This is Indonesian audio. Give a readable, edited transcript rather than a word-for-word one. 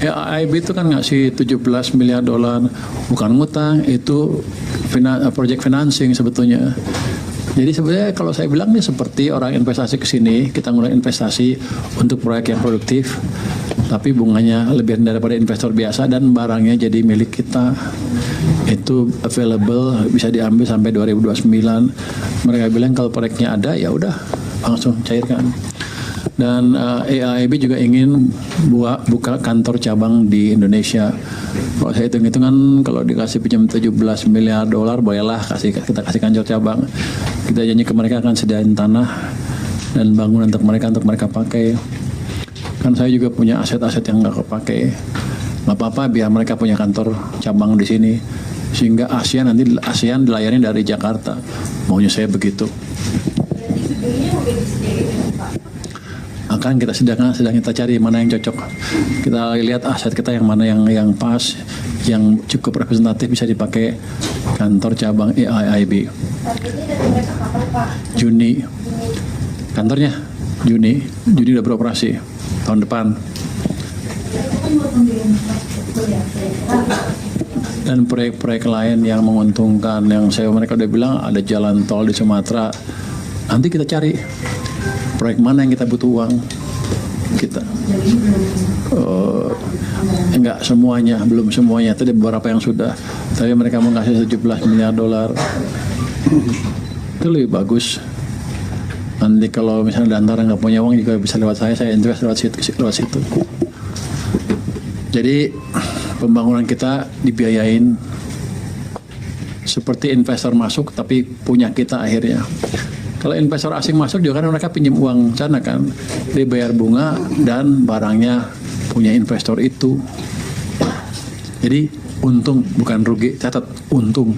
AIB itu kan ngasih 17 miliar dolar, bukan ngutang, itu project financing sebetulnya. Jadi sebenarnya kalau saya bilang ini seperti orang investasi ke sini, kita mulai investasi untuk proyek yang produktif, tapi bunganya lebih rendah daripada investor biasa dan barangnya jadi milik kita. Itu available, bisa diambil sampai 2029. Mereka bilang kalau proyeknya ada, ya udah langsung cairkan. Dan AIB juga ingin buka kantor cabang di Indonesia. Kalau saya hitung-hitungan, kalau dikasih pinjam 17 miliar dolar, bolehlah kita kasih kantor cabang. Kita janji ke mereka akan sediain tanah dan bangunan untuk mereka pakai. Kan saya juga punya aset-aset yang nggak kepake. Nggak apa-apa, biar mereka punya kantor cabang di sini. Sehingga ASEAN dilayani dari Jakarta. Maunya saya begitu. Akan kita sedang kita cari mana yang cocok. Kita lihat aset kita yang mana yang pas, yang cukup representatif bisa dipakai kantor cabang AIB. Juni kantornya Juni udah beroperasi tahun depan. Dan proyek-proyek lain yang menguntungkan, yang mereka udah bilang ada jalan tol di Sumatera. Nanti kita cari proyek mana yang kita butuh uang kita. Enggak semuanya, belum semuanya. Tadi beberapa yang sudah. Tapi mereka mau ngasih 17 miliar dolar. Itu lebih bagus. Nanti kalau misalnya Dantara nggak punya uang juga bisa lewat saya invest lewat situ. Jadi pembangunan kita dibiayain seperti investor masuk tapi punya kita akhirnya. Kalau investor asing masuk juga kan mereka pinjam uang sana kan, dibayar bunga dan barangnya punya investor itu. Jadi untung bukan rugi, catat untung.